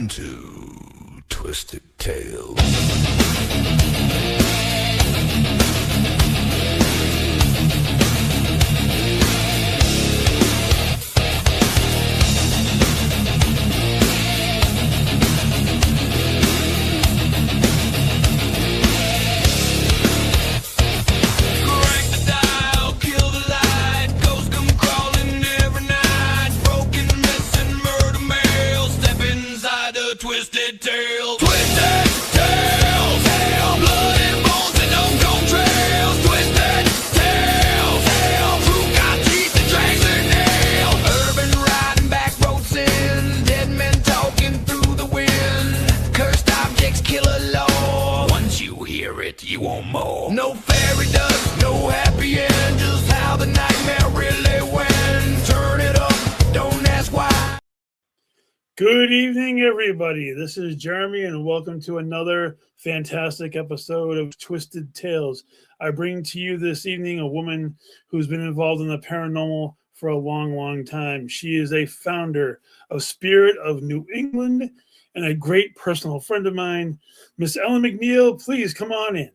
Welcome to Twisted Tales. Twisted Tales, Twisted Tales, hell, blood and bones and unknown trails. Twisted Tales, hell, who got teeth and drags their nails. Urban riding, back road sin, dead men talking through the wind. Cursed objects, killer law. Once you hear it, you want more. No fairy dust, no happy end, just how the nightmare really went. Turn it up, don't ask why. Good evening, everybody. This is Jeremy, and welcome to another fantastic episode of Twisted Tales. I bring to you this evening a woman who's been involved in the paranormal for a long, long time. She is a founder of Spirit of New England and a great personal friend of mine. Miss Ellen MacNeil, please come on in.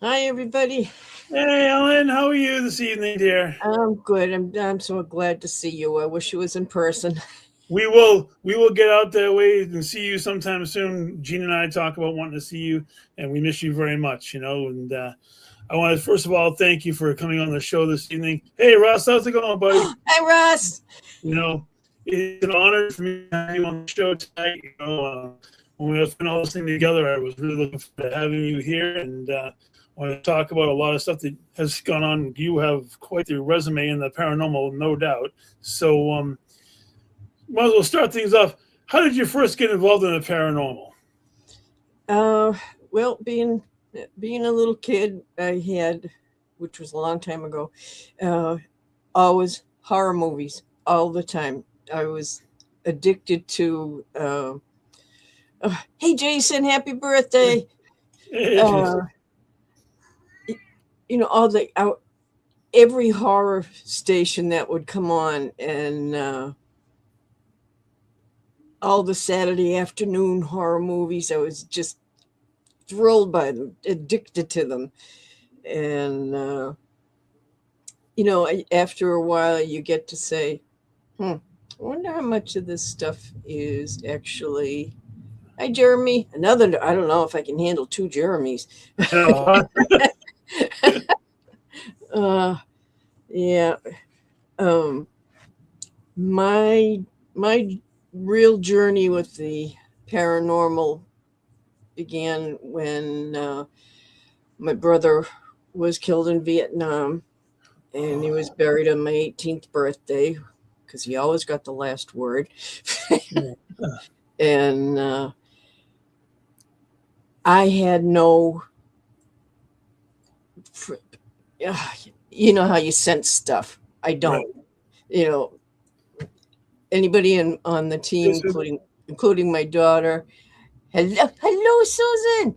Hi, everybody. Hey, Ellen, how are you this evening, dear? I'm good. I'm so glad to see you. I wish it was in person. We will get out that way and see you sometime soon. Gene and I talk about wanting to see you, and we miss you very much, you know. And I want to first of all thank you for coming on the show this evening. Hey, Ross, how's it going, buddy? Hi, Ross. You know, it's an honor for me to have you on the show tonight. You know, when we were putting all this thing together, I was really looking forward to having you here, and want to talk about a lot of stuff that has gone on. You have quite the resume in the paranormal, no doubt. So, might as well start things off. How did you first get involved in the paranormal? Well, being a little kid, I had, which was a long time ago, always horror movies all the time. I was addicted to. Hey, Jason, happy birthday! You know, every horror station that would come on, and all the Saturday afternoon horror movies. I was just thrilled by them, addicted to them. And, you know, after a while you get to say, I wonder how much of this stuff is actually... Hi, Jeremy. I don't know if I can handle two Jeremys. Yeah. My real journey with the paranormal began when my brother was killed in Vietnam, and he was buried on my 18th birthday because he always got the last word. And I had no, you know how you sense stuff. I don't, Right. You know, anybody on the team, including my daughter. Hello, Susan.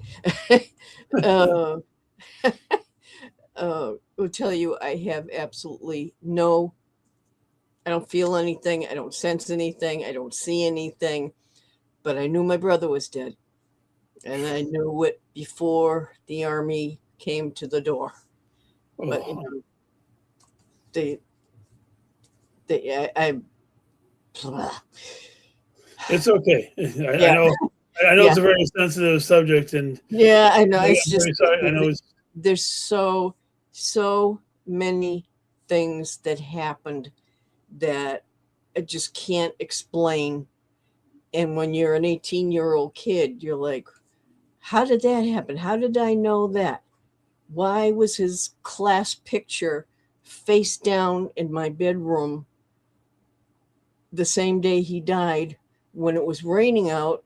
Will tell you I have absolutely no. I don't feel anything. I don't sense anything. I don't see anything. But I knew my brother was dead, and I knew it before the army came to the door. But you know, It's okay. I know it's a very sensitive subject, and yeah, I know. It's just sorry. I know there's so many things that happened that I just can't explain. And when you're an 18-year-old kid, you're like, how did that happen? How did I know that? Why was his class picture face down in my bedroom the same day he died when it was raining out?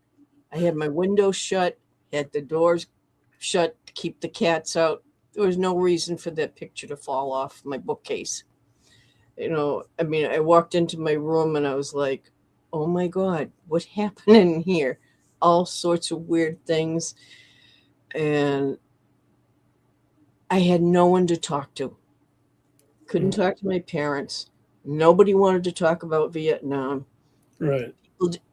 I had my windows shut, had the doors shut to keep the cats out. There was no reason for that picture to fall off my bookcase. You know, I mean, I walked into my room and I was like, oh my God, what happened in here? All sorts of weird things. And I had no one to talk to. Couldn't talk to my parents. Nobody wanted to talk about Vietnam. right.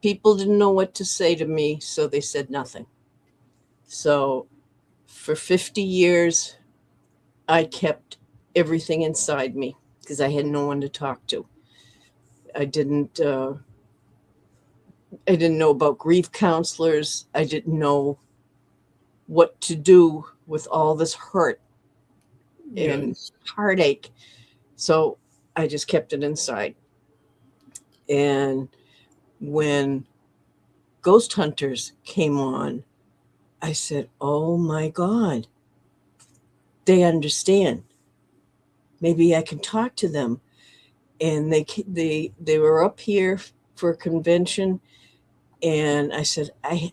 People didn't know what to say to me, so they said nothing. So for 50 years, I kept everything inside me because I had no one to talk to. I didn't know about grief counselors. I didn't know what to do with all this hurt and Yes. heartache. So I just kept it inside. And when Ghost Hunters came on, I said, "Oh my God, they understand. Maybe I can talk to them." And they were up here for a convention, and I said, I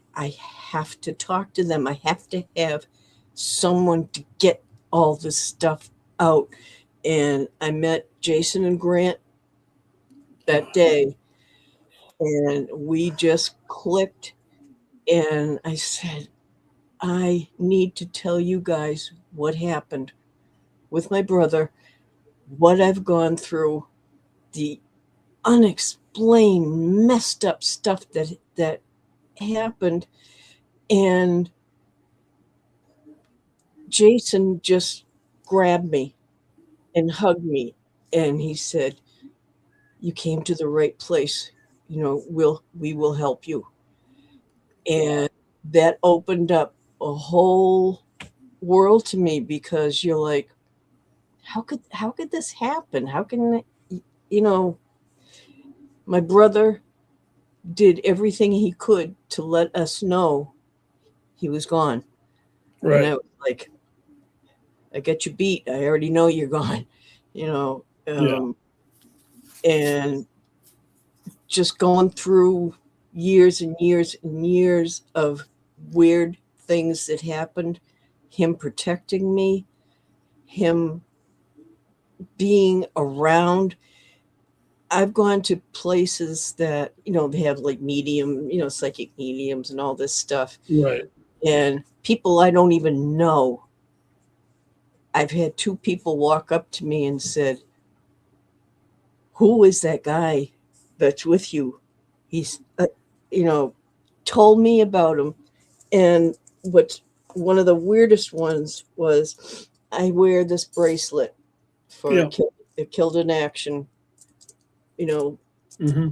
have to talk to them. I have to have someone to get all this stuff out. And I met Jason and Grant that day, and we just clicked. And I said, I need to tell you guys what happened with my brother, what I've gone through, the unexplained, messed up stuff that happened. And Jason just grabbed me and hugged me, and he said, "You came to the right place. We will help you." And that opened up a whole world to me, because you're like, how could this happen? How can you know my brother did everything he could to let us know he was gone. And I Right. was like, I get you beat. I already know you're gone, you know. Yeah. And just going through years and years and years of weird things that happened, him protecting me, him being around. I've gone to places that, they have like psychic mediums and all this stuff. Right. And people I don't even know. I've had two people walk up to me and said, "Who is that guy that's with you?" He's, told me about him. And what's one of the weirdest ones was, I wear this bracelet for Yeah. a killed in action. You know, Hmm.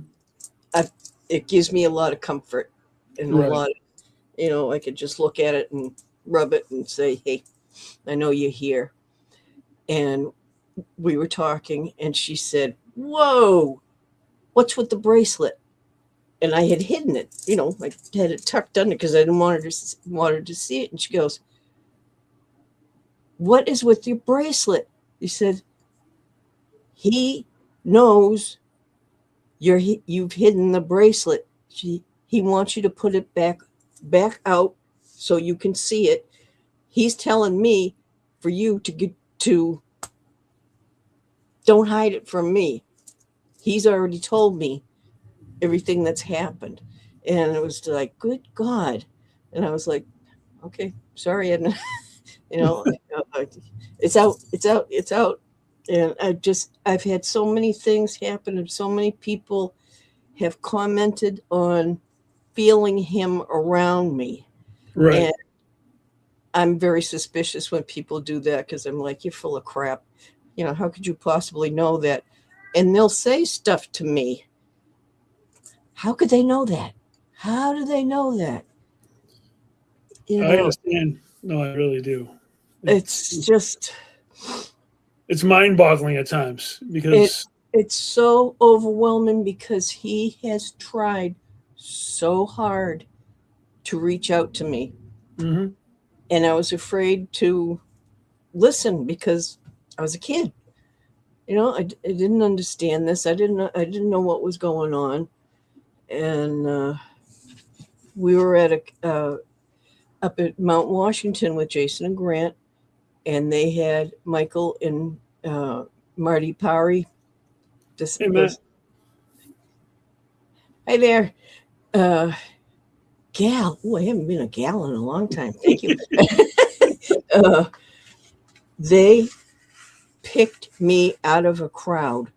it gives me a lot of comfort and a Right. lot. I could just look at it and rub it and say, "Hey, I know you're here." And we were talking, and she said, "Whoa, what's with the bracelet?" And I had hidden it, I had it tucked under because I didn't want her to see it. And she goes, "What is with your bracelet?" He said, "He knows you've hidden the bracelet. He wants you to put it back out so you can see it. He's telling me for you to get to don't hide it from me. He's already told me everything that's happened." And it was like, good God. And I was like, okay, sorry, Edna. you know, it's out, it's out. And I've had so many things happen, and so many people have commented on feeling him around me. Right. And I'm very suspicious when people do that, because I'm like, you're full of crap. How could you possibly know that? And they'll say stuff to me. How could they know that? How do they know that? I understand. No, I really do. It's just It's mind-boggling at times it because it's so overwhelming, because he has tried so hard to reach out to me, mhm, and I was afraid to listen because I was a kid. I didn't understand this. I didn't know what was going on. And we were up at Mount Washington with Jason and Grant, and they had Michael and Marty Powery. This hey Matt, those Hi there, uh, gal. Oh, I haven't been a gal in a long time. Thank you. uh, they picked me out of a crowd,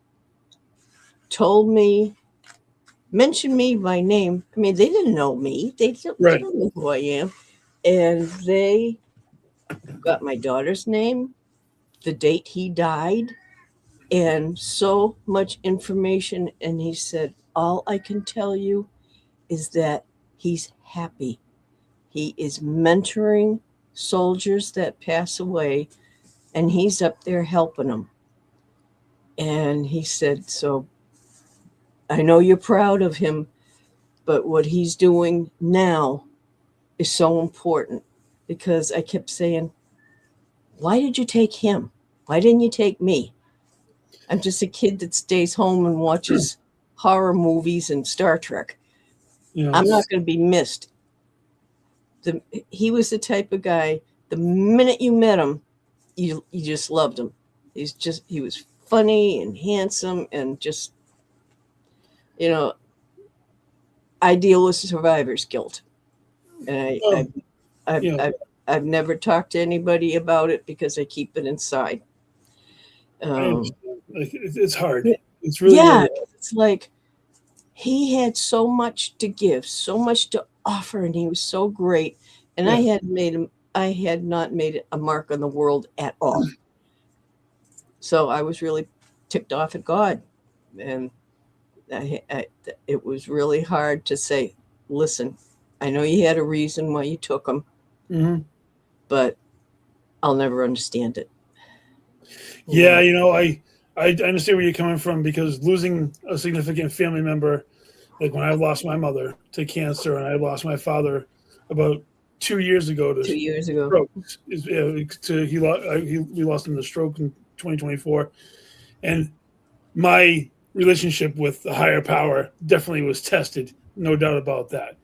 told me mentioned me by name. I mean, they didn't know me. They Right. don't know who I am. And they got my daughter's name, the date he died, and so much information. And he said, all I can tell you is that he's happy. He is mentoring soldiers that pass away, and he's up there helping them. And he said, so I know you're proud of him, but what he's doing now is so important. Because I kept saying, why did you take him? Why didn't you take me? I'm just a kid that stays home and watches horror movies and Star Trek. You know, I'm not going to be missed. He was the type of guy, the minute you met him, you just loved him. He was funny and handsome and just, I deal with survivor's guilt. And well, you know, I've never talked to anybody about it because I keep it inside. I understand. Like, it's hard. It's really, Yeah, really it's like he had so much to give, so much to offer, and he was so great. And I had not made a mark on the world at all. So I was really ticked off at God, and it was really hard to say, listen, I know you had a reason why you took him, but I'll never understand it. Yeah, I understand where you're coming from, because losing a significant family member, like when I lost my mother to cancer and I lost my father about 2 years ago to 2 years ago. stroke. We lost him to stroke in 2024, and my relationship with the higher power definitely was tested, no doubt about that.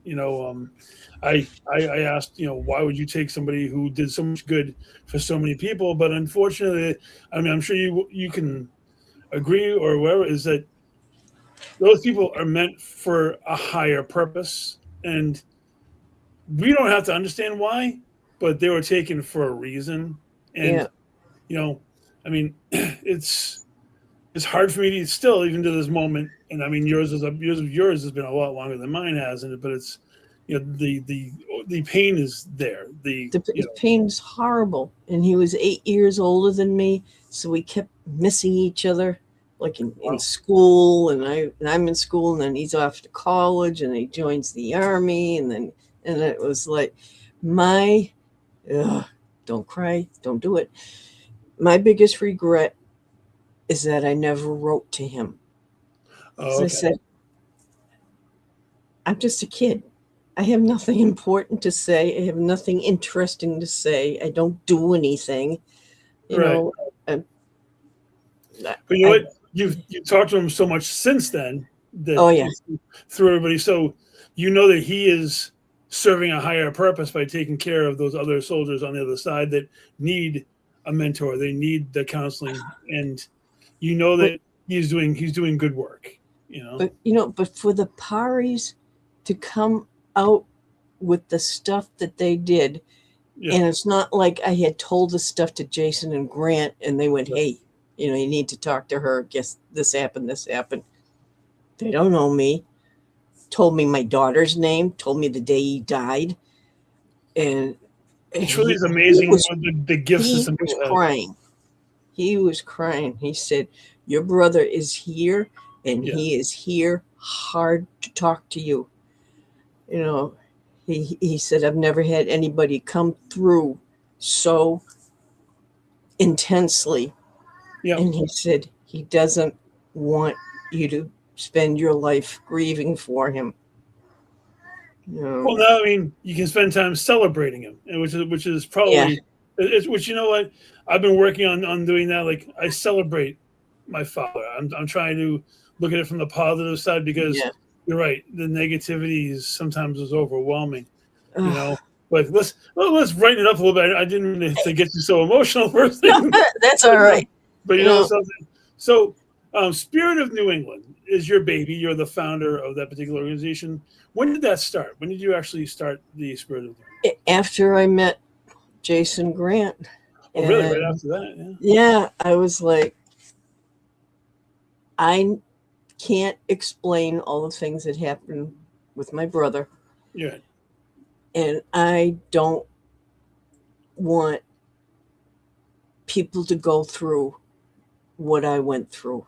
I asked, why would you take somebody who did so much good for so many people? But unfortunately, I mean, I'm sure you can agree or whatever, is that those people are meant for a higher purpose, and we don't have to understand why, but they were taken for a reason. And I mean, it's hard for me to still, even to this moment. And I mean, yours has been a lot longer than mine has, but it's the pain is there. The pain's horrible, and he was 8 years older than me, so we kept missing each other, like in school, and I'm in school, and then he's off to college, and he joins the army, and it was like don't cry, don't do it. My biggest regret is that I never wrote to him. As I said, I'm just a kid. I have nothing important to say. I have nothing interesting to say. I don't do anything. Know. But you know what? You've talked to him so much since then that through everybody. So you know that he is serving a higher purpose by taking care of those other soldiers on the other side that need a mentor. They need the counseling, and that he's doing good work. But for the Paris to come out with the stuff that they did, and it's not like I had told the stuff to Jason and Grant and they went, hey, you need to talk to her, guess this happened. They don't know me. Told me my daughter's name, told me the day he died, and it truly is amazing the gift system. He was crying. He said, your brother is here, and he is here hard to talk to you. He said, I've never had anybody come through so intensely. And he said he doesn't want you to spend your life grieving for him. Well, now, I mean, you can spend time celebrating him, which is probably which, you know what, I've been working on doing that. Like, I celebrate my father. I'm trying to look at it from the positive side, because you're right, the negativity sometimes is overwhelming. But let's brighten it up a little bit. I didn't mean to get you so emotional first thing. That's all right. But something. So, Spirit of New England is your baby. You're the founder of that particular organization. When did that start? When did you actually start the Spirit of New England? After I met Jason Grant. Oh, really? Right after that? Yeah, I was like, I can't explain all the things that happened with my brother. Yeah. And I don't want people to go through what I went through,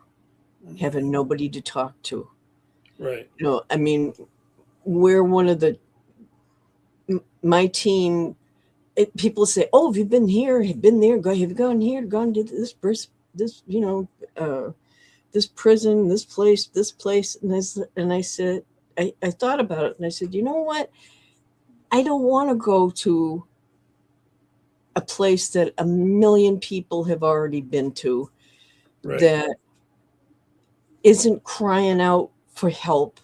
having nobody to talk to. Right. You know, I mean, we're one of the, my team, people say, oh, have you been here? Have you been there? Have you gone here? Gone to this this prison, this place. And I said, I thought about it and I said, you know what? I don't want to go to a place that a million people have already been to, Right. that isn't crying out for help.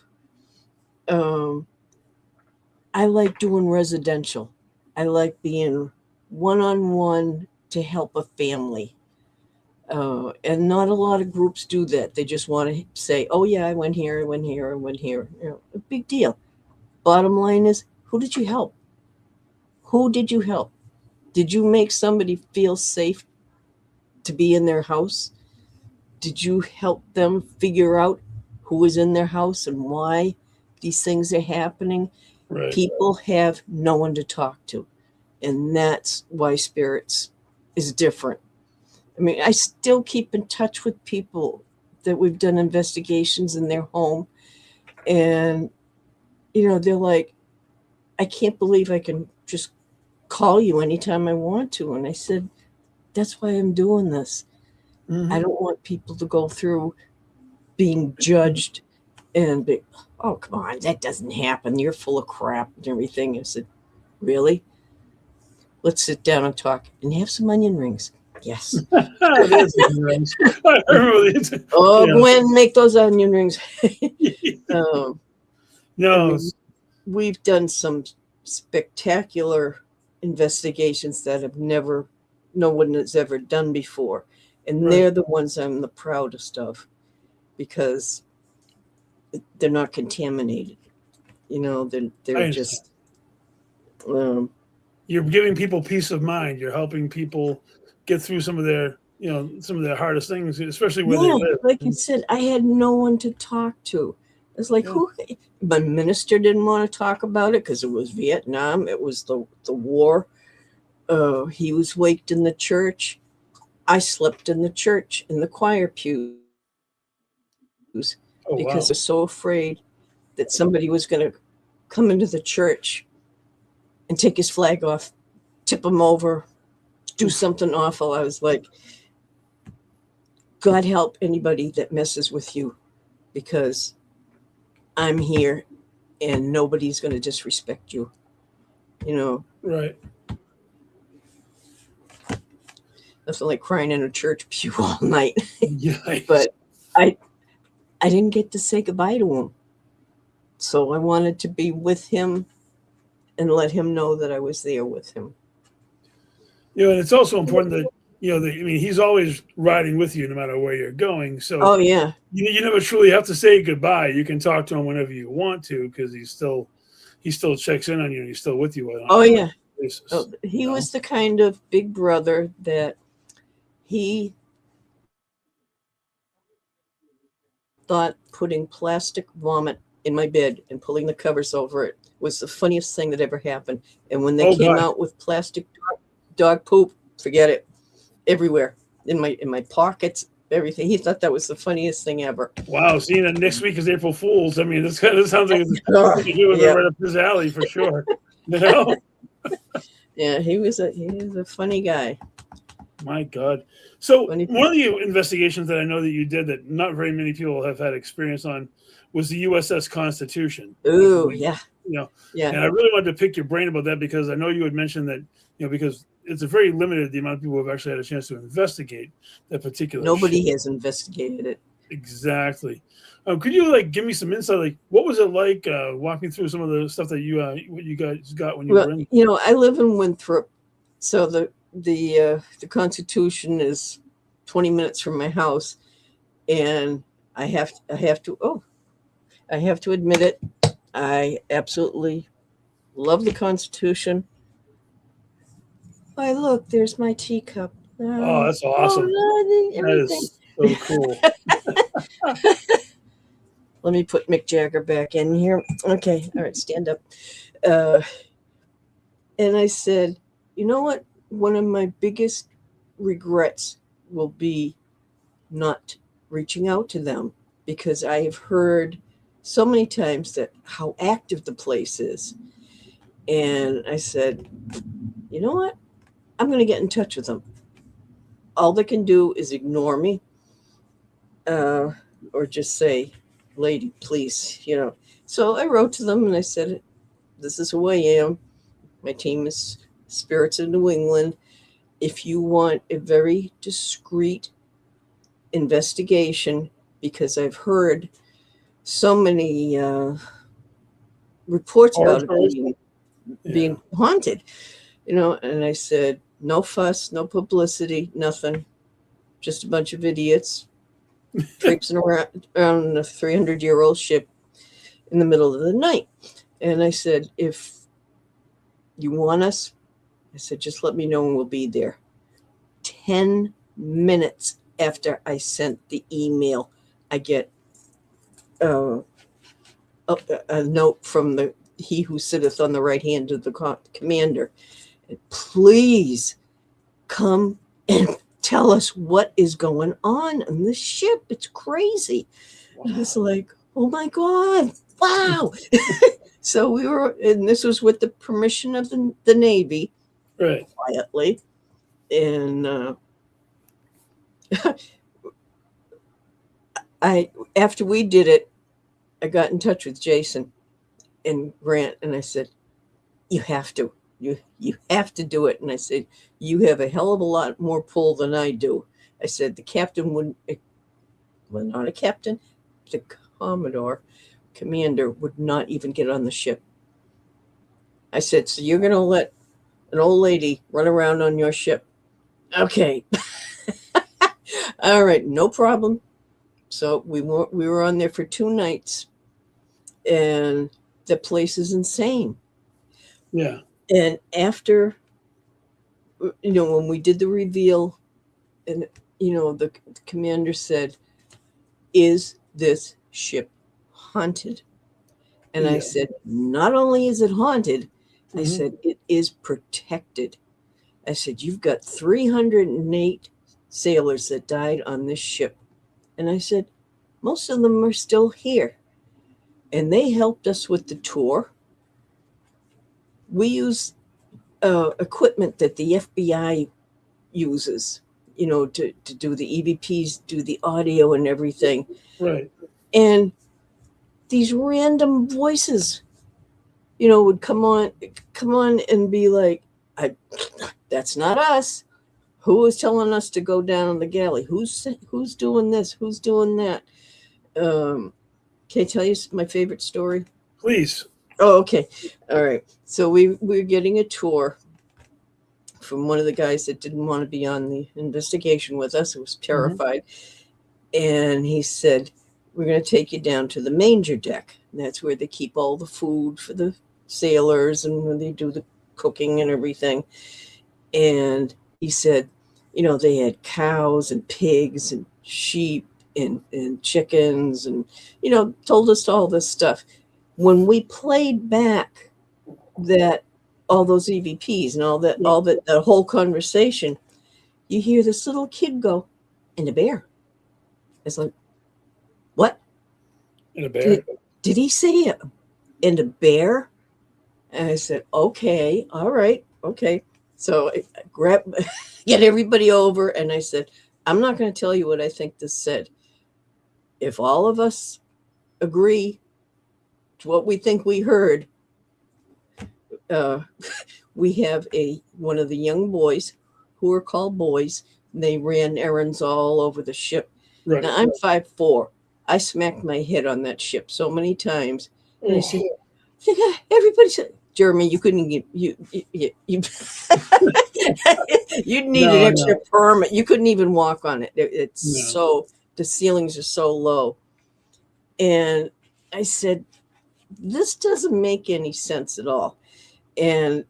I like doing residential. I like being one-on-one to help a family. And not a lot of groups do that. They just want to say, oh yeah, I went here, I went here, I went here. You know, a big deal. Bottom line is, who did you help? Who did you help? Did you make somebody feel safe to be in their house? Did you help them figure out who was in their house and why these things are happening? Right. People have no one to talk to. And that's why spirits is different. I mean, I still keep in touch with people that we've done investigations in their home. And, you know, they're like, I can't believe I can just call you anytime I want to. And I said, that's why I'm doing this. Mhm. I don't want people to go through being judged and be, oh, come on, that doesn't happen. You're full of crap and everything. I said, really? Let's sit down and talk and have some onion rings. Yes. There's onion rings. I remember these. Oh, Yeah. Gwen, make those onion rings. Um, No. I mean, we've done some spectacular investigations that have never, no one has ever done before. And Right. they're the ones I'm the proudest of because they're not contaminated. You know, I they're understand. just, You're giving people peace of mind. You're helping people get through some of their, you know, some of their hardest things, especially where they yeah, live. like you said, I had no one to talk to. It's like, Yeah. who? My minister didn't want to talk about it because it was Vietnam. It was the war. He was waked in the church. I slept in the church in the choir pews Oh, because wow. I was so afraid that somebody was going to come into the church and take his flag off, tip him over, do something awful. I was like, God help anybody that messes with you because I'm here and nobody's going to disrespect you. You know, Right. nothing like crying in a church pew all night. Yeah. But I didn't get to say goodbye to him. So I wanted to be with him and let him know that I was there with him. You know, and it's also important that, you know, I mean, he's always riding with you no matter where you're going. So Oh, yeah. you never truly have to say goodbye. You can talk to him whenever you want to because he still checks in on you and he's still with you on Oh, a yeah. basis. Oh, he you know? was the kind of big brother that he thought putting plastic vomit in my bed and pulling the covers over it was the funniest thing that ever happened. And when they Oh, came God. out with plastic dog poop, forget it. Everywhere in my pockets, everything. He thought that was the funniest thing ever. Wow, seeing that next week is April Fool's. I mean, this kind of sounds like he was Yeah. right up his alley for sure. You know? Yeah, he was a funny guy. My God. So Funny one of the investigations that I know that you did that not very many people have had experience on was the USS Constitution. Ooh, yeah. You know, Yeah. and I really wanted to pick your brain about that because I know you had mentioned that, you know, because it's a very limited the amount of people who have actually had a chance to investigate that particular Nobody ship. has investigated it. Exactly. Could you like give me some insight? Like, what was it like? Walk me through some of the stuff that what you guys got when you were Well, in. you know, I live in Winthrop, so the Constitution is 20 minutes from my house, and I have to admit it, I absolutely love the Constitution. Why, look, there's my teacup. Oh, that's awesome. Oh, That everything. is so cool. let me put Mick Jagger back in here. Okay, all right, stand up. And I said, you know what? One of my biggest regrets will be not reaching out to them, because I have heard so many times that how active the place is. And I said, you know what? I'm going to get in touch with them. All they can do is ignore me, or just say, lady, please, So I wrote to them and I said, this is who I am. My team is Spirits of New England. If you want a very discreet investigation, because I've heard so many reports about it being haunted, and I said, no fuss, no publicity, nothing, just a bunch of idiots traipsing around a 300-year-old ship in the middle of the night. And I said, if you want us, I said, just let me know and we'll be there. 10 minutes after I sent the email, I get a note from he who sitteth on the right hand of the commander. Please come and tell us what is going on the ship. It's crazy. Wow. And I was like, oh my God, wow. So we were, and this was with the permission of the Navy, right? Quietly. And after we did it, I got in touch with Jason and Grant, and I said, you have to. You have to do it. And I said, you have a hell of a lot more pull than I do. I said, the captain wouldn't, well, not a captain, the commander would not even get on the ship. I said, so you're going to let an old lady run around on your ship? Okay. All right, no problem. So we were on there for 2 nights, and the place is insane. Yeah. And after, when we did the reveal, and, the commander said, is this ship haunted? And I said, not only is it haunted, I said, it is protected. I said, you've got 308 sailors that died on this ship. And I said, most of them are still here. And they helped us with the tour. We use equipment that the FBI uses, to do the EVPs, do the audio and everything. Right. And these random voices, would come on and be like, that's not us. Who is telling us to go down on the galley? Who's doing this? Who's doing that? Can I tell you my favorite story? Please. Oh, okay. All right. So we're getting a tour from one of the guys that didn't want to be on the investigation with us. Who was terrified. And he said, we're going to take you down to the manger deck. And that's where they keep all the food for the sailors and when they do the cooking and everything. And he said, they had cows and pigs and sheep and chickens and, told us all this stuff. When we played back all those EVPs and all that whole conversation, you hear this little kid go, and a bear. It's like, what? And a bear? Did he say and a bear? And I said, okay, all right, okay. So I get everybody over, and I said, I'm not going to tell you what I think this said. If all of us agree to what we think we heard, we have one of the young boys who are called boys. And they ran errands all over the ship. Right. Now I'm 5'4". I smacked my head on that ship so many times. And I said, everybody said, Jeremy, you couldn't get you you'd need an extra permit. You couldn't even walk on it. It's so, the ceilings are so low. And I said, this doesn't make any sense at all. And,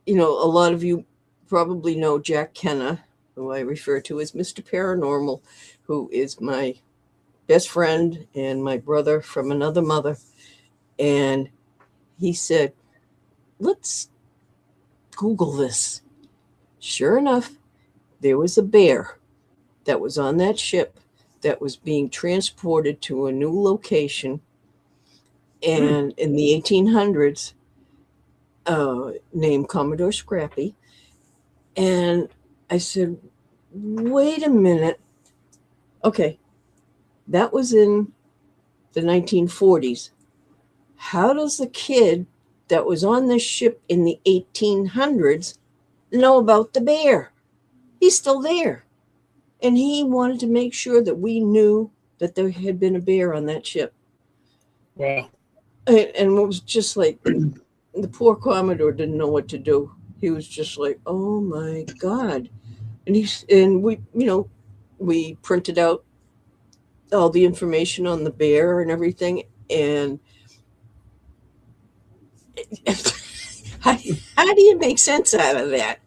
a lot of you probably know Jack Kenna, who I refer to as Mr. Paranormal, who is my best friend and my brother from another mother. And he said, let's Google this. Sure enough, there was a bear that was on that ship that was being transported to a new location. And in the 1800s, named Commodore Scrappy. And I said, wait a minute. Okay, that was in the 1940s. How does the kid that was on this ship in the 1800s know about the bear? He's still there. And he wanted to make sure that we knew that there had been a bear on that ship. Wow. And it was just like, the poor Commodore didn't know what to do. He was just like, oh my God. And we printed out all the information on the bear and everything. And how do you make sense out of that?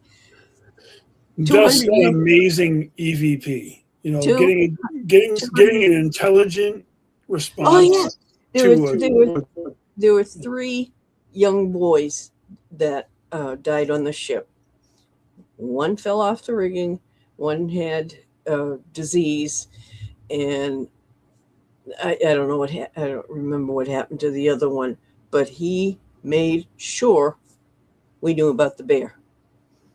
That's 200 an years. amazing EVP. You know, Two- getting an intelligent response. Oh yeah, to there were 3 young boys that died on the ship. One fell off the rigging, one had disease, and I don't know I don't remember what happened to the other one, but he made sure we knew about the bear.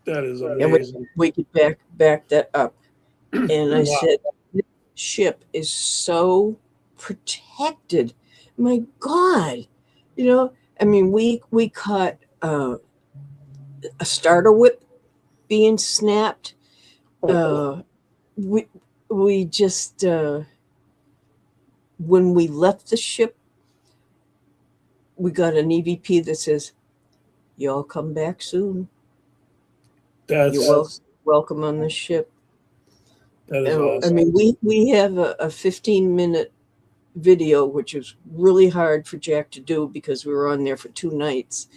that is And amazing. we could back that up. And I Wow. said, this ship is so protected. My God. You know, I mean, we caught a starter whip being snapped. We just when we left the ship, we got an EVP that says, y'all come back soon. That's You're welcome on the ship. that is I awesome. mean, we have a 15-minute video, which is really hard for Jack to do because we were on there for 2 nights.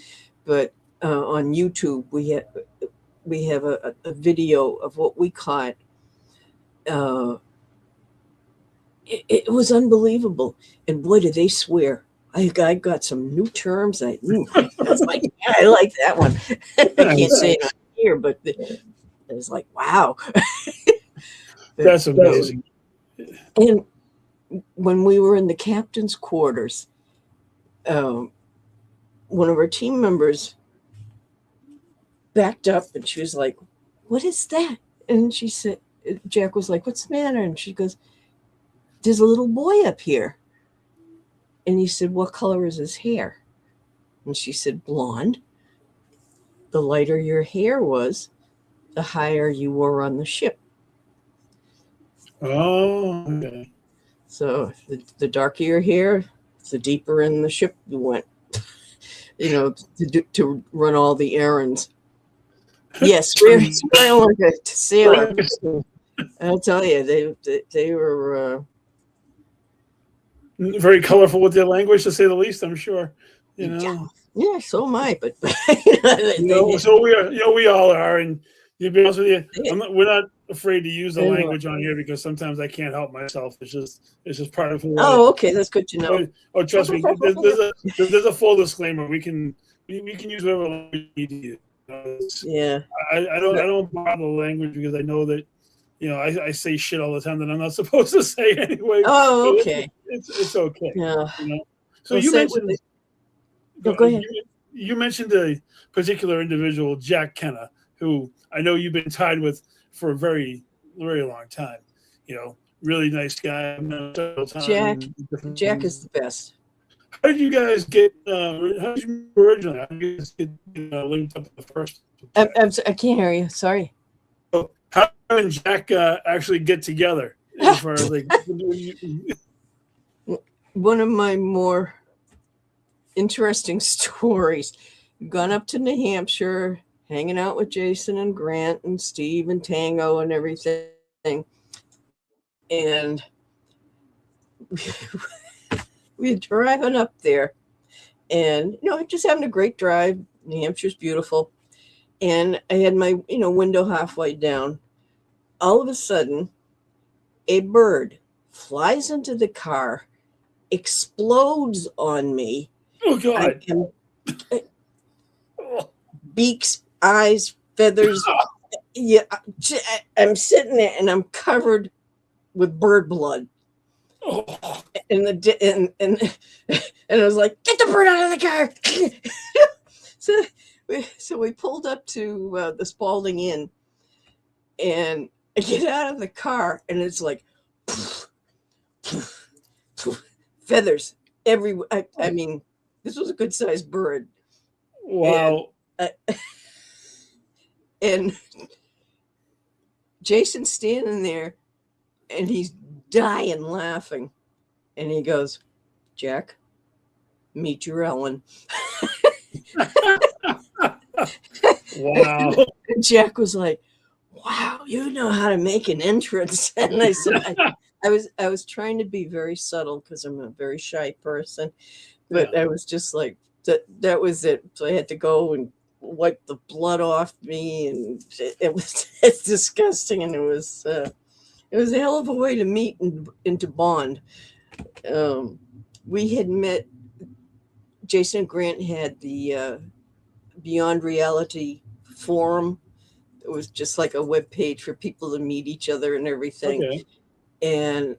But on YouTube, we have a video of what we caught. It was unbelievable, and boy, did they swear! I got some new terms. I was like, yeah, I like that one. I can't say it on here, but it was like, wow. That's amazing. And when we were in the captain's quarters, one of our team members backed up and she was like, what is that? And she said, Jack was like, what's the matter? And she goes, there's a little boy up here. And he said, what color is his hair? And she said, blonde. The lighter your hair was, the higher you were on the ship. Oh, okay. So the darker your hair, the deeper in the ship you went, to run all the errands. Yes, we're like a sailor. I'll tell you, they were very colorful with their language, to say the least. I'm sure. You know. Yeah, so am I. But So we are. We all are. And to be honest with you, we're not afraid to use the language on here because sometimes I can't help myself. It's just part of who. Oh, okay, that's good to know. Oh, trust me. There's a full disclaimer. We can use whatever language we need to use. Yeah. I don't bother the language because I know that I say shit all the time that I'm not supposed to say anyway. Oh, okay. It's okay. Yeah. So you mentioned. Go ahead. You mentioned a particular individual, Jack Kenna, who I know you've been tied with for a very, very long time. Really nice guy. Jack is the best. How did you guys get? How did you originally? How did you guys get linked up to the first? I can't hear you. Sorry. So how did Jack actually get together? As far as one of my more interesting stories. Gone up to New Hampshire, hanging out with Jason and Grant and Steve and Tango and everything, and we're driving up there, and just having a great drive. New Hampshire's beautiful, and I had my window halfway down. All of a sudden, a bird flies into the car, explodes on me. Oh I God. am Oh. beaks, eyes, feathers. Yeah, I'm sitting there and I'm covered with bird blood. Oh. And I was like, get the bird out of the car. so we pulled up to the Spalding Inn, and I get out of the car, and it's like feathers everywhere. I mean, this was a good sized bird. Wow. And Jason's standing there, and he's dying laughing. And he goes, Jack, meet your Ellen. Wow. And Jack was like, wow, you know how to make an entrance. And I said, I was trying to be very subtle because I'm a very shy person, but Yeah. I was just like, that was it. So I had to go and wipe the blood off me, and it's disgusting. And it was a hell of a way to meet and to bond. We had met. Jason and Grant had the Beyond Reality forum. It was just like a web page for people to meet each other and everything. Okay. And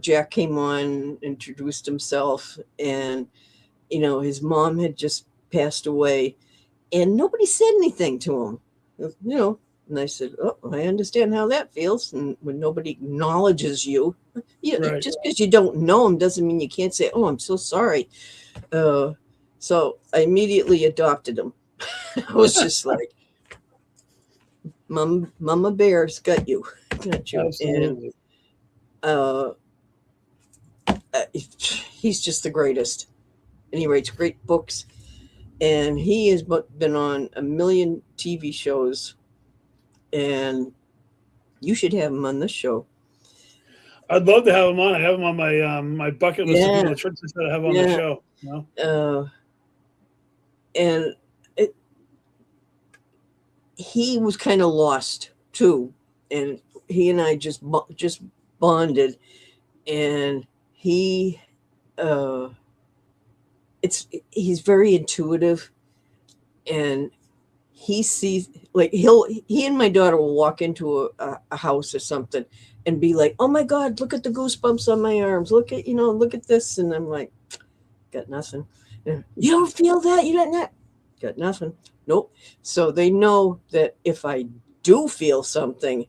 Jack came on, introduced himself, and his mom had just passed away, and nobody said anything to him. And I said, oh, I understand how that feels. And when nobody acknowledges you, Right. just because you don't know them doesn't mean you can't say, oh, I'm so sorry. So I immediately adopted him. I was just like, Mama Bear's got you. Got you. Absolutely. And he's just the greatest. And he writes great books. And he has been on a million TV shows. And you should have him on this show. I'd love to have him on. I have him on my my bucket list of Yeah. people to churches that I have on the Yeah. show. You know? And he was kind of lost too, and he and I just bonded, and he's very intuitive, and he sees, like, he and my daughter will walk into a house or something and be like, oh my God, look at the goosebumps on my arms, look at this, and I'm like, got nothing. And, you don't feel that? You don't not got nothing. Nope. So they know that if I do feel something,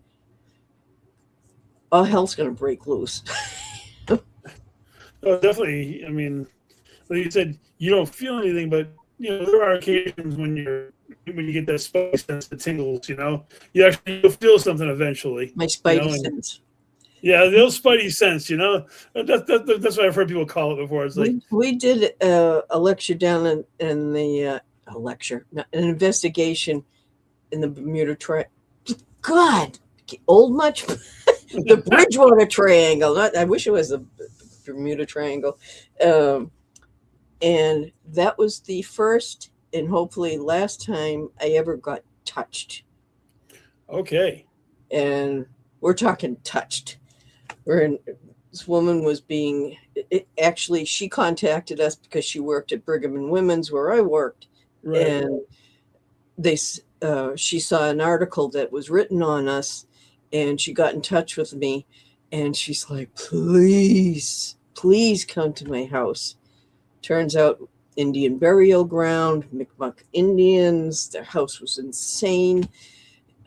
all hell's gonna break loose. Oh, definitely. I mean, like you said, you don't feel anything, but there are occasions when you get that spidey sense, the tingles. You'll feel something eventually. My spidey sense. Yeah, those spidey sense. That's what I've heard people call it before. It's like we did a lecture down in the an investigation in the Bermuda Triangle. God, old much. The Bridgewater Triangle. I wish it was the Bermuda Triangle. And that was the first and hopefully last time I ever got touched. okay. And we're talking touched. This woman was actually, she contacted us because she worked at Brigham and Women's where I worked. Right. And she saw an article that was written on us, and she got in touch with me, and she's like, please come to my house. Turns out Indian burial ground, Mi'kmaq Indians, their house was insane.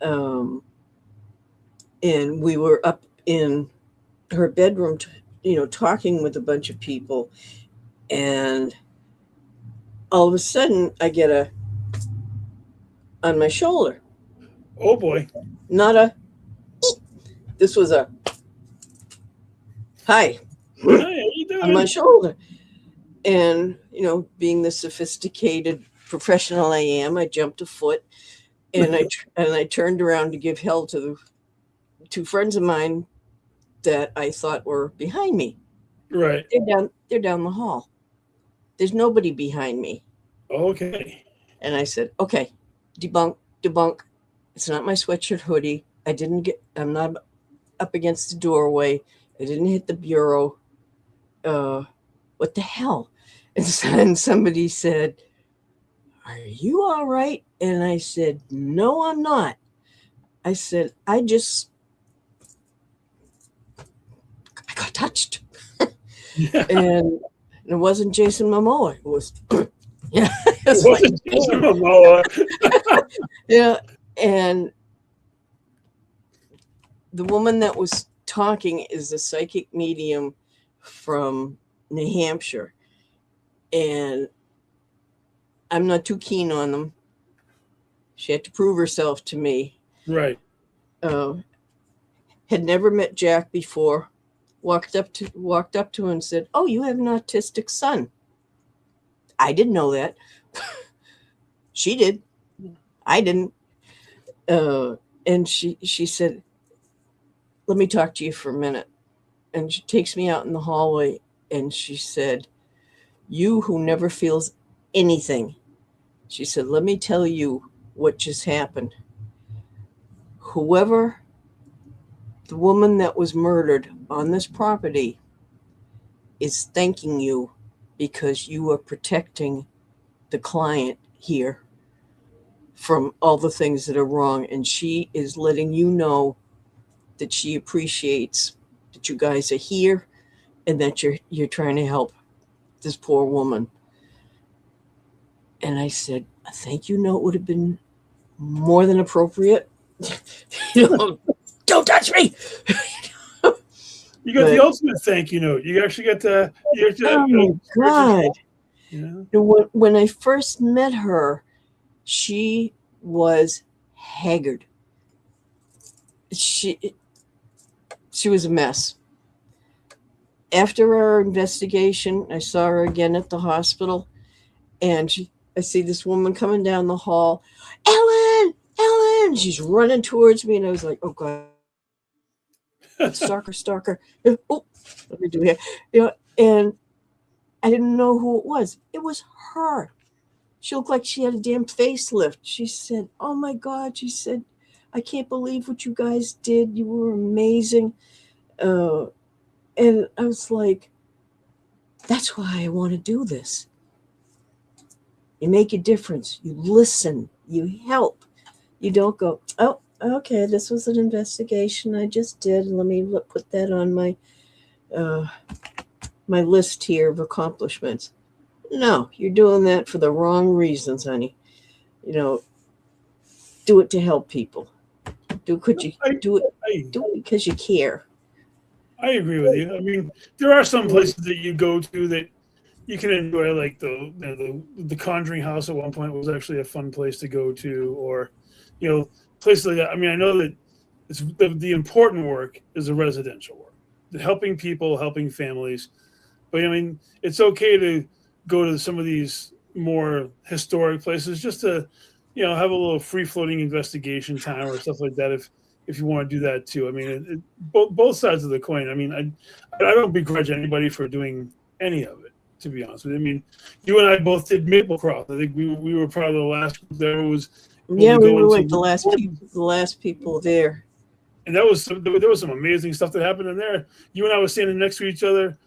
And we were up in her bedroom, talking with a bunch of people. And all of a sudden I get on my shoulder. Oh boy. Not a, this was a, hi, Hey, how you doing? on my shoulder. And, being the sophisticated professional I am, I jumped a foot, and I turned around to give hell to the two friends of mine that I thought were behind me. Right. They're down the hall. There's nobody behind me. Okay. And I said, okay, debunk. It's not my sweatshirt hoodie. I'm not up against the doorway. I didn't hit the bureau. What the hell? And somebody said, "Are you all right?" And I said, "No, I'm not." I said, I got touched. Yeah. And it wasn't Jason Momoa. It was, yeah. It wasn't Jason Momoa. Yeah. And the woman that was talking is a psychic medium from New Hampshire. And I'm not too keen on them. She had to prove herself to me. Right. Had never met Jack before. Walked up to him and said, "Oh, you have an autistic son." I didn't know that. She did. I didn't. And she said, "Let me talk to you for a minute." And she takes me out in the hallway and she said, "You who never feels anything," she said, "let me tell you what just happened. Whoever the woman that was murdered on this property is thanking you because you are protecting the client here from all the things that are wrong. And she is letting you know that she appreciates that you guys are here and that you're trying to help this poor woman." And I said, "A thank you note would have been more than appropriate." Don't touch me. You got the ultimate thank you note. You actually got the. Oh my God. Yeah. When I first met her, she was haggard. She was a mess. After our investigation, I saw her again at the hospital, and I see this woman coming down the hall. Ellen! She's running towards me, and I was like, "Oh God, stalker." Oh, let me do here. And I didn't know who it was. It was her. She looked like she had a damn facelift. She said, "Oh my God," she said, "I can't believe what you guys did. You were amazing." And I was like, that's why I want to do this. You make a difference. You listen. You help. You don't go, "Oh, okay, this was an investigation I just did. Let me put that on my my list here of accomplishments." No, you're doing that for the wrong reasons, honey. Do it to help people. Do it because you care. I agree with you. I mean, there are some places that you go to that you can enjoy, like the Conjuring House at one point was actually a fun place to go to, or places like that. I mean, I know that it's the important work is the residential work, the helping people, helping families. But I mean, it's okay to go to some of these more historic places just to, have a little free floating investigation time or stuff like that. If you want to do that too. I mean, both sides of the coin. I mean, I don't begrudge anybody for doing any of it, to be honest with you. I mean, you and I both did Maplecroft. I think we were probably the last group that was. Yeah, we were like the last people there. And there was some amazing stuff that happened in there. You and I were standing next to each other,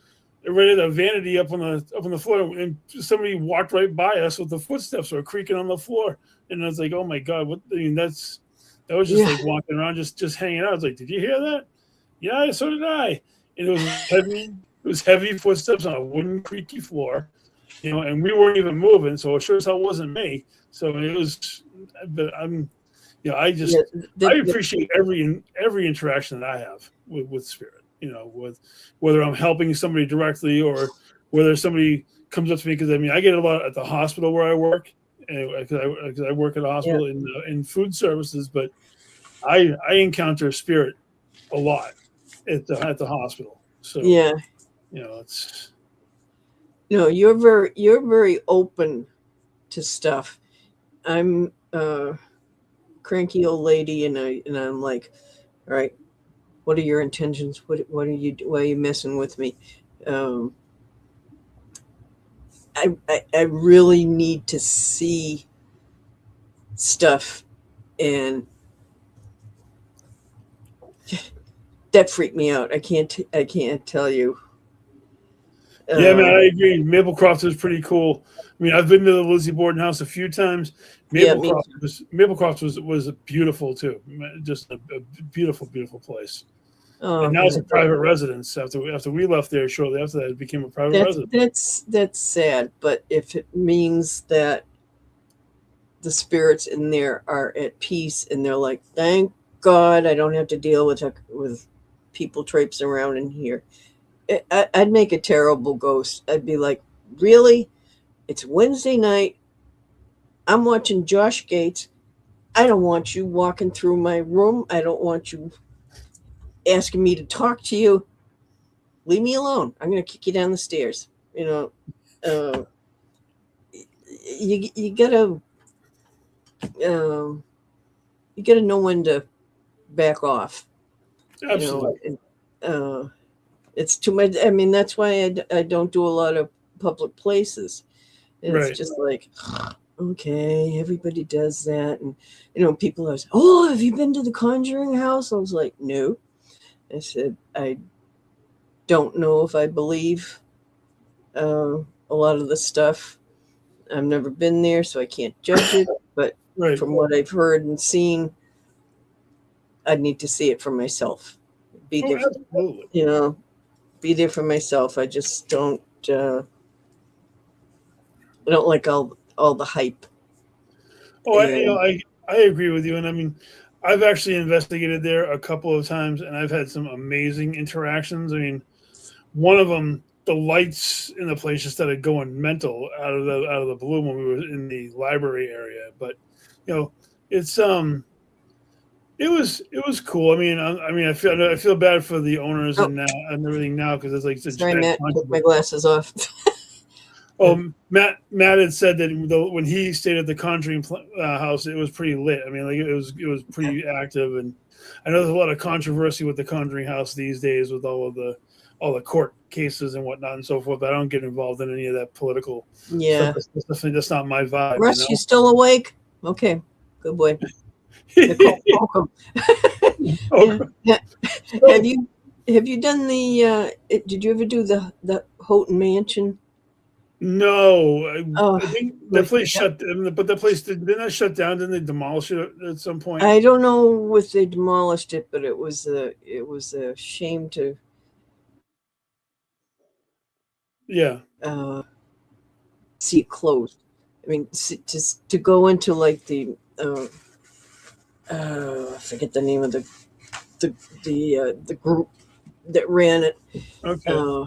right at a vanity up on the floor, and somebody walked right by us with the footsteps were creaking on the floor, and I was like, "Oh my God!" That was just like walking around, just hanging out. I was like, "Did you hear that?" "Yeah, so did I." And it was heavy. It was heavy footsteps on a wooden, creaky floor, and we weren't even moving, so it sure as hell wasn't me. So it was. But I appreciate every interaction that I have with spirit. With whether I'm helping somebody directly or whether somebody comes up to me, because I mean, I get a lot at the hospital where I work. Because I work at a hospital in food services, but I encounter spirit a lot at the hospital. So it's you're very open to stuff. I'm a cranky old lady, and I'm like, "All right, what are your intentions? What are you? Why are you messing with me?" I really need to see stuff, and that freaked me out. I can't tell you. Yeah, man, I agree. Maplecroft was pretty cool. I mean, I've been to the Lizzie Borden house a few times. Yeah, me Maplecroft was beautiful too. Just a beautiful, beautiful place. Oh, And now it's a man. private residence. After we left there, shortly after that, it became a private residence. That's sad. But if it means that the spirits in there are at peace and they're like, thank God I don't have to deal with people traipsing around in here. I'd make a terrible ghost. I'd be like, really? It's Wednesday night. I'm watching Josh Gates. I don't want you walking through my room. I don't want you asking me to talk to you. Leave me alone. I'm going to kick you down the stairs. You know, you gotta know when to back off. Absolutely. You know, it's too much. I mean, that's why I don't do a lot of public places. It's just like, okay, everybody does that. And, you know, people are, oh, have you been to the Conjuring house? I was like, no. I said, I don't know if I believe a lot of the stuff. I've never been there, so I can't judge it. But from what I've heard and seen, I'd need to see it for myself. Be there, you know, be there for myself. I just don't. I don't like all the hype. Oh, I agree with you, and I mean, I've actually investigated there a couple of times, and I've had some amazing interactions. I mean, one of them, the lights in the place just started going mental out of the blue when we were in the library area. But you know, it's it was cool. I mean, I feel bad for the owners and everything now because it's like such. Sorry, Matt, took my glasses off. Matt had said that when he stayed at the Conjuring house, it was pretty lit. I mean, like it was pretty active, and I know there's a lot of controversy with the Conjuring house these days with all the court cases and whatnot and so forth. But I don't get involved in any of that political. Yeah, stuff. That's not my vibe. Russ, you still awake? Okay, good boy. Nicole, welcome. Have you done the? Did you ever do the Houghton Mansion? No, I think the place shut. But the place didn't that shut down? Didn't they demolish it at some point? I don't know if they demolished it, but it was a shame to. Yeah. See it closed. I mean, to go into like the. I forget the name of the group that ran it. Okay.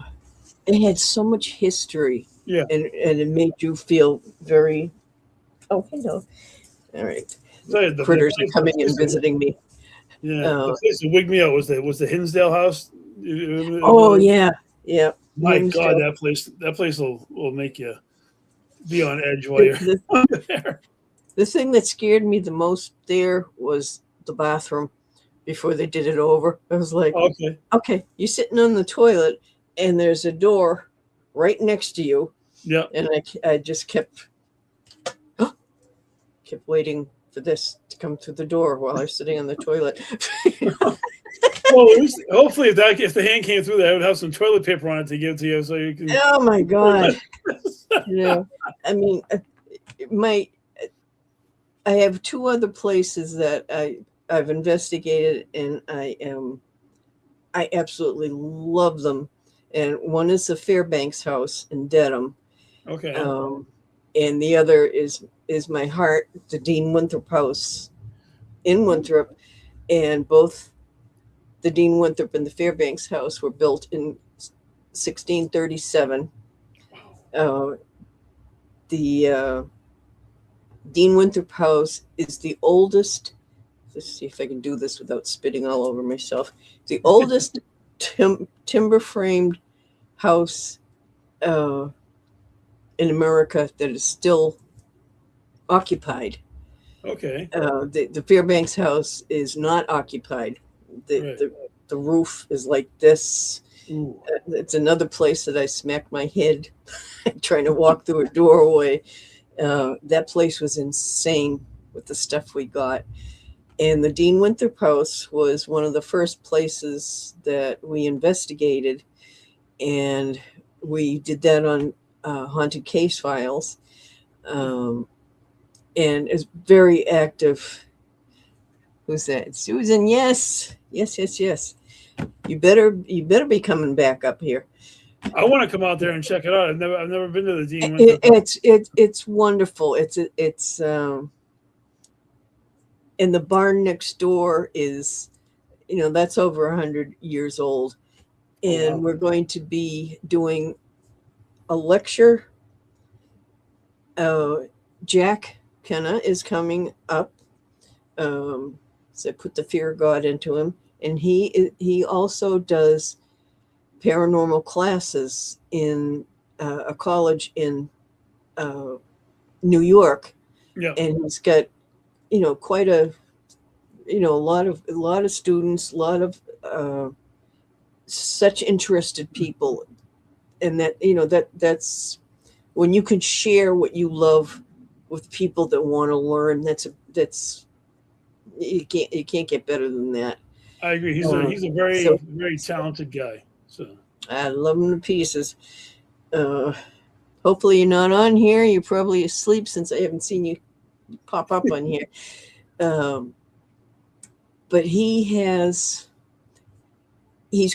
It had so much history. Yeah. And it made you feel very. Oh, hello. All right. The critters are coming and visiting me. Yeah. The place that wigged me out was the Hinsdale house. Oh yeah. Yeah. My God, that place will make you be on edge while you're there. The thing that scared me the most there was the bathroom before they did it over. I was like, okay, you're sitting on the toilet and there's a door right next to you. Yeah. And I just kept waiting for this to come through the door while I was sitting on the toilet. Well, at least, hopefully, if the hand came through there, I would have some toilet paper on it to give to you, so you can. Oh my God! I mean, I have two other places that I've investigated, and I absolutely love them. And one is the Fairbanks house in Dedham. Okay. And the other is my heart, the Dean Winthrop house in Winthrop, and both. The Dean Winthrop and the Fairbanks house were built in 1637. The Dean Winthrop house is the oldest. Let's see if I can do this without spitting all over myself. The oldest timber framed house in America that is still occupied. Okay. The Fairbanks house is not occupied. The roof is like this. It's another place that I smacked my head trying to walk through a doorway. That place was insane with the stuff we got. And the Dean Winthrop House was one of the first places that we investigated. And we did that on Haunted Case Files. And it's very active. Who's that? Susan, yes. Yes. You better be coming back up here. I want to come out there and check it out. I've never been to the Dean Winthrop House. It's wonderful. It's and the barn next door is, that's over 100 years old. And wow. We're going to be doing a lecture. Jack Kenna is coming up. So put the fear of God into him. And he also does paranormal classes in a college in New York. Yeah. And he's got, quite a lot of students, a lot of such interested people. And that's when you can share what you love with people that want to learn. That's you can't get better than that. I agree. He's a very talented guy. So I love him to pieces. Hopefully you're not on here. You're probably asleep since I haven't seen you pop up on here. But he's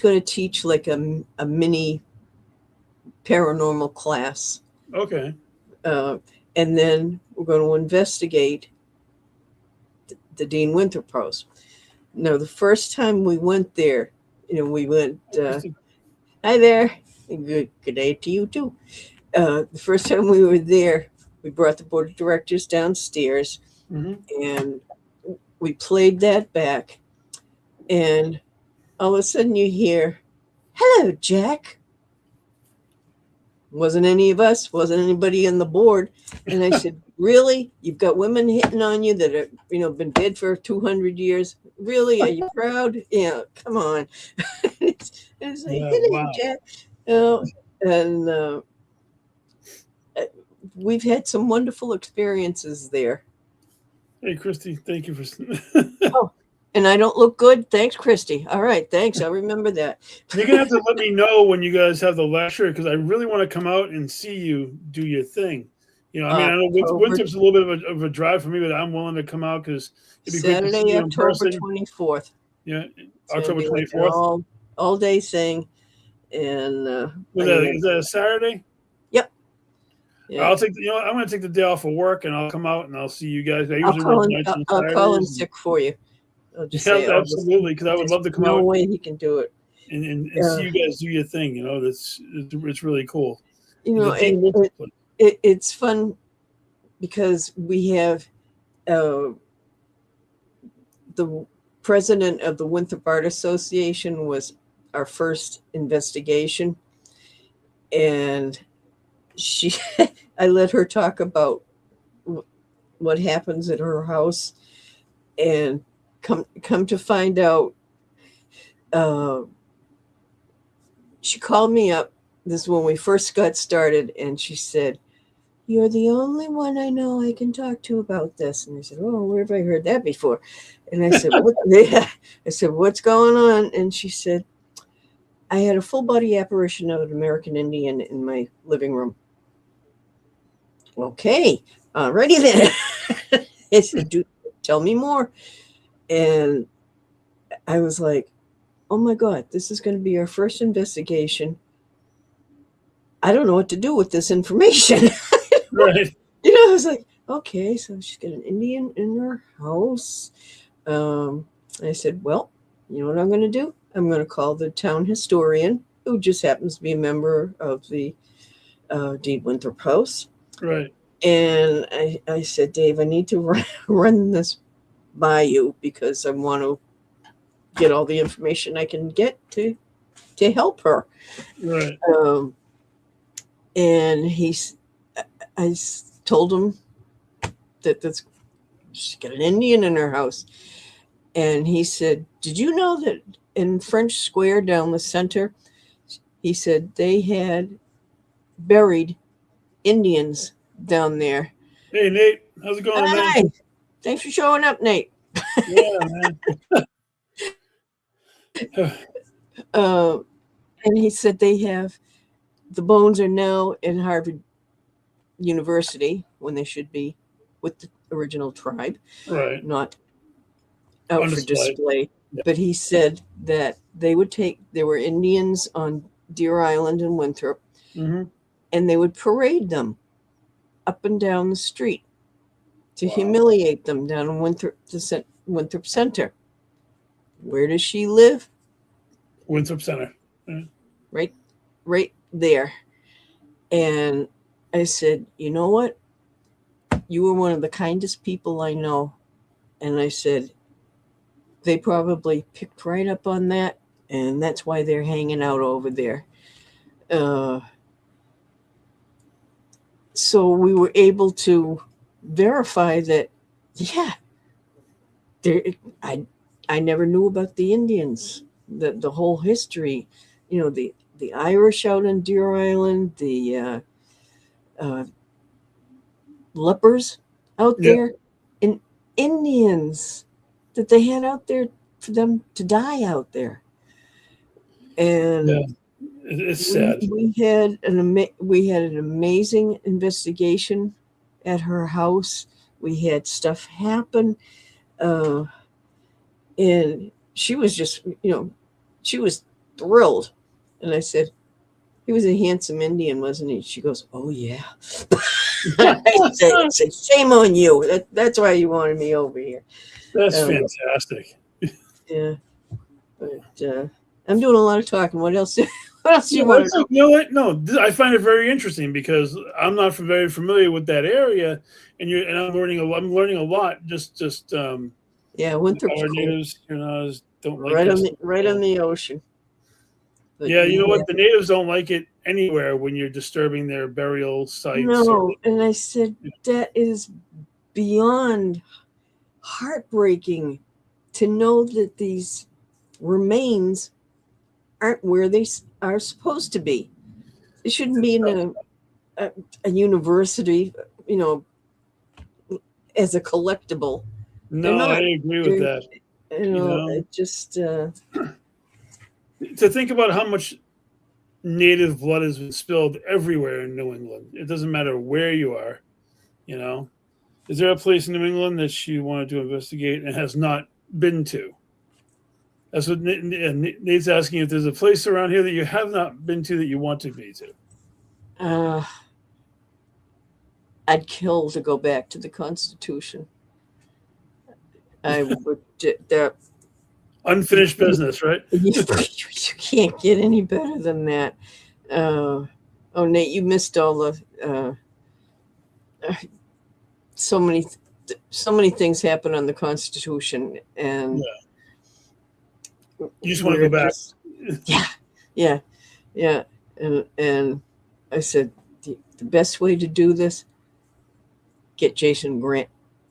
going to teach like a mini paranormal class. okay. And then we're going to investigate the Dean Winthrop House. Now, the first time we went there, we went, hi there. Good day to you too. The first time we were there, we brought the board of directors downstairs, and we played that back. And all of a sudden you hear, "Hello, Jack." Wasn't any of us, wasn't anybody on the board. And I said, "Really? You've got women hitting on you that have, been dead for 200 years. Really? Are you proud? Yeah, come on." It's like, "Hello, wow. Jack." And we've had some wonderful experiences there. Hey, Christy, thank you for. Oh, and I don't look good. Thanks, Christy. All right, thanks. I'll remember that. You're gonna have to let me know when you guys have the lecture, because I really want to come out and see you do your thing. I know Winthrop's a little bit of a drive for me, but I'm willing to come out because it'd be great to see you in person. October 24th. Yeah, October 24th. All day thing, and is that a Saturday? Yep. Yeah. I'll take. I'm going to take the day off of work, and I'll come out and I'll see you guys. I'll call in sick for you. I'll just say, absolutely, because I would love to come out. No way he can do it. And see you guys do your thing. It's really cool. It's fun because we have the president of the S.P.I.R.I.T.S Association was our first investigation, and I let her talk about what happens at her house, and come to find out, she called me up. This is when we first got started, and she said, "You're the only one I know I can talk to about this." And I said, "Oh, where have I heard that before?" And I said, "What's going on?" And she said, "I had a full body apparition of an American Indian in my living room." Okay, alrighty then. I said, "Tell me more." And I was like, "Oh my God, this is going to be our first investigation. I don't know what to do with this information." Right. I was like, okay, so she's got an Indian in her house. I said, "Well, you know what I'm going to do? I'm going to call the town historian, who just happens to be a member of the Dean Winthrop House." Right. And I said, "Dave, I need to run this by you because I want to get all the information I can get to help her." Right. And I told him that she's got an Indian in her house. And he said, "Did you know that in French Square down the center," he said, "they had buried Indians down there." Hey, Nate, how's it going, Hi. man? Thanks for showing up, Nate. Yeah, man. And he said they have the bones are now in Harvard University when they should be with the original tribe, Right. not out On for display. display. Yeah. But he said that there were Indians on Deer Island and Winthrop, Mm-hmm. and they would parade them up and down the street to Wow. humiliate them down in Winthrop Center. Where does she live? Winthrop Center. Yeah. Right there. And I said, you know what? You were one of the kindest people I know. And I said, they probably picked right up on that, and that's why they're hanging out over there. So we were able to verify that, yeah, I never knew about the Indians, the whole history, the Irish out on Deer Island, the lepers out Yeah. there, and Indians that they had out there for them to die out there. And Yeah. It's sad. we had an amazing investigation at her house. We had stuff happen, and she was just, she was thrilled. And I said, he was a handsome Indian, wasn't he? She goes, oh yeah. I said, shame on you. That's why you wanted me over here. That's fantastic. Yeah, but I'm doing a lot of talking. What else? What else do you want to know? You know what? No, I find it very interesting because I'm not very familiar with that area, and I'm learning a lot. I'm learning a lot. Just Yeah, Winthrop's our cool. natives, don't like Right us. on the ocean. But Yeah, you know what? The natives don't like it anywhere when you're disturbing their burial sites. No, and I said that is beyond heartbreaking to know that these remains aren't where they are supposed to be. They shouldn't be in a university, as a collectible. No, I agree with that. It just To think about how much native blood has been spilled everywhere in New England. It doesn't matter where you are. Is there a place in New England that you wanted to investigate and has not been to? That's what Nate's asking, if there's a place around here that you have not been to that you want to be to. I'd kill to go back to the Constitution. I would. That unfinished business, right? You can't get any better than that. Oh, Nate, you missed all the so many things happen on the Constitution, and you just want to go back. Yeah. And I said the best way to do this, get Jason Grant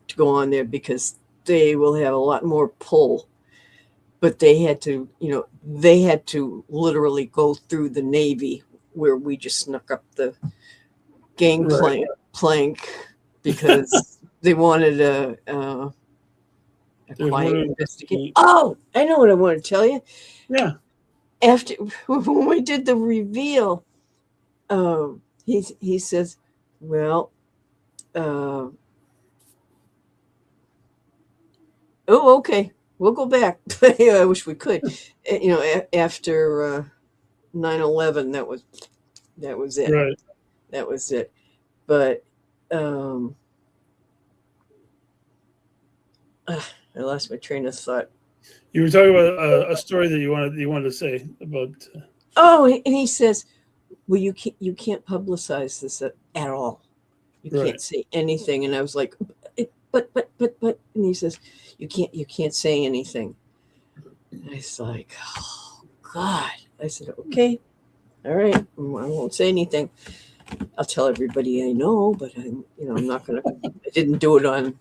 to go on there because they will have a lot more pull. But they had to literally go through the Navy where we just snuck up the plank because they wanted a quiet investigation. Oh, I know what I want to tell you. Yeah. After when we did the reveal, he says, well, oh, okay. We'll go back. I wish we could. After 9/11, that was it. Right. That was it. But I lost my train of thought. You were talking about a story that you wanted to say about. Oh, and he says, "Well, you can't publicize this at all. You can't say anything." And I was like, "But," and he says, You can't say anything. And I was like, oh God. I said, okay, all right, I won't say anything. I'll tell everybody I know, but I'm not gonna. I didn't do it on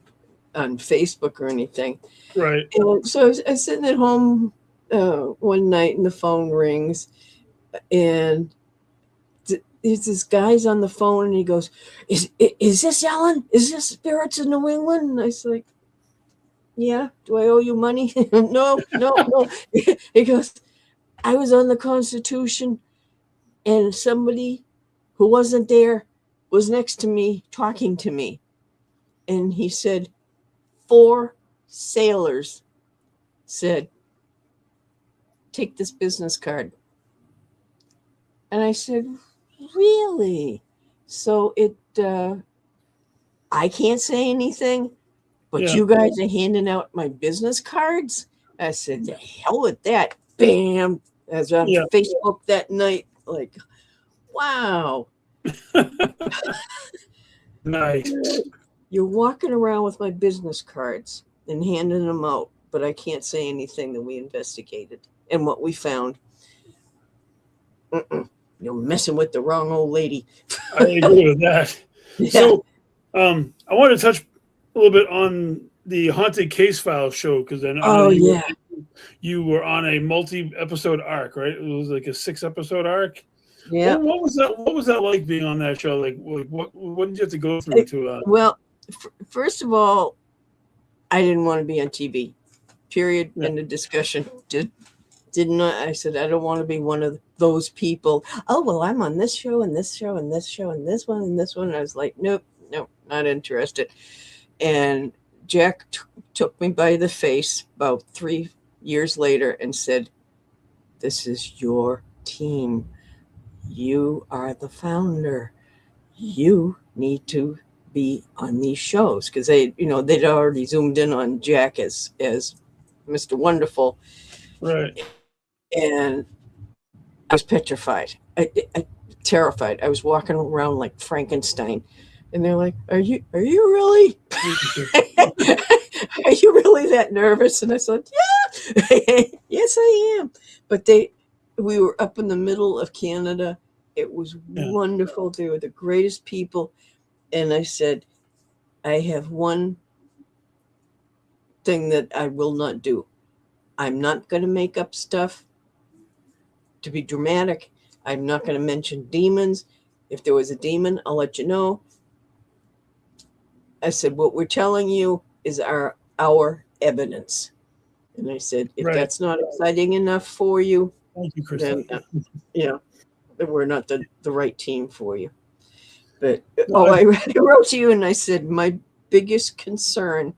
Facebook or anything. Right. And so I was sitting at home one night, and the phone rings, and there's this guy's on the phone, and he goes, "Is this Ellen? Is this Spirits of New England?" And I was like, yeah, do I owe you money? No. He goes, I was on the Constitution, and somebody who wasn't there was next to me talking to me. And he said, 4 sailors said, take this business card. And I said, really? So I can't say anything, but Yeah. you guys are handing out my business cards? I said, the hell with that. Bam. I was on Yeah. Facebook that night. Like, wow. Nice. You're walking around with my business cards and handing them out, but I can't say anything that we investigated and what we found. You're messing with the wrong old lady. I agree with that. Yeah. So, I want to touch a little bit on the Haunted Case File show because I know you were on a multi-episode arc, right? It was like a 6-episode arc. Yeah. What was that? What was that like being on that show? Like, what did you have to go through to? Well, first of all, I didn't want to be on TV. Period. Yeah. End of discussion. Did not. I said I don't want to be one of those people. Oh well, I'm on this show and this show and this show and this one and this one. And I was like, nope, not interested. And Jack took me by the face about 3 years later and said, "This is your team. You are the founder. You need to be on these shows," because they'd already zoomed in on Jack as Mr. Wonderful, Right. and I was petrified, I terrified. I was walking around like Frankenstein, and they're like, "Are you really? Are you really that nervous?" And I said, "Yeah, yes, I am." But we were up in the middle of Canada. It was wonderful. They were the greatest people. And I said, I have one thing that I will not do. I'm not going to make up stuff to be dramatic. I'm not going to mention demons. If there was a demon, I'll let you know. I said, what we're telling you is our evidence. And I said, if that's not exciting enough for you, thank you, Chris. Then, we're not the right team for you. But I wrote to you and I said, my biggest concern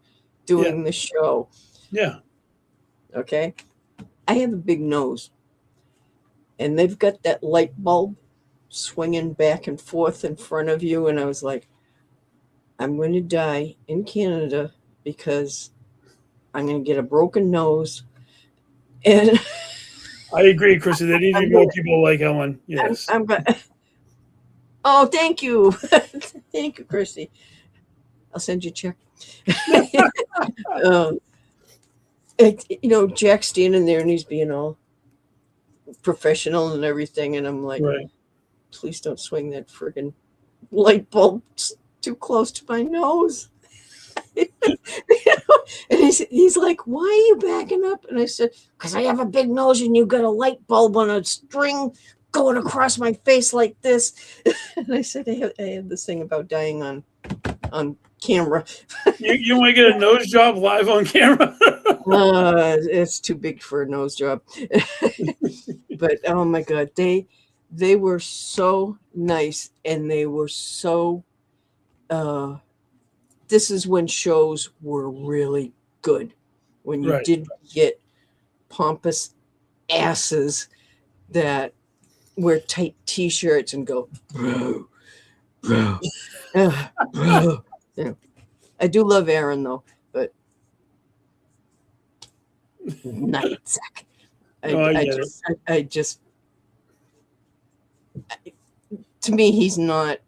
doing the show. Yeah. Okay. I have a big nose. And they've got that light bulb swinging back and forth in front of you. And I was like, I'm going to die in Canada because I'm going to get a broken nose. And I agree, Chrissy. There need to be more people like Ellen. Yes. Oh, thank you. Thank you, Chrissy. I'll send you a check. Jack's standing there and he's being all professional and everything. And I'm like, please don't swing that friggin' light bulb too close to my nose. And he's like, why are you backing up? And I said, because I have a big nose and you got a light bulb on a string going across my face like this. And I said, I have this thing about dying on camera. You want to get a nose job live on camera? It's too big for a nose job. But oh my God, they were so nice, and they were so this is when shows were really good, when you didn't get pompous asses that wear tight t-shirts and go, bro. Yeah. I do love Aaron though, but nightsack. To me, he's not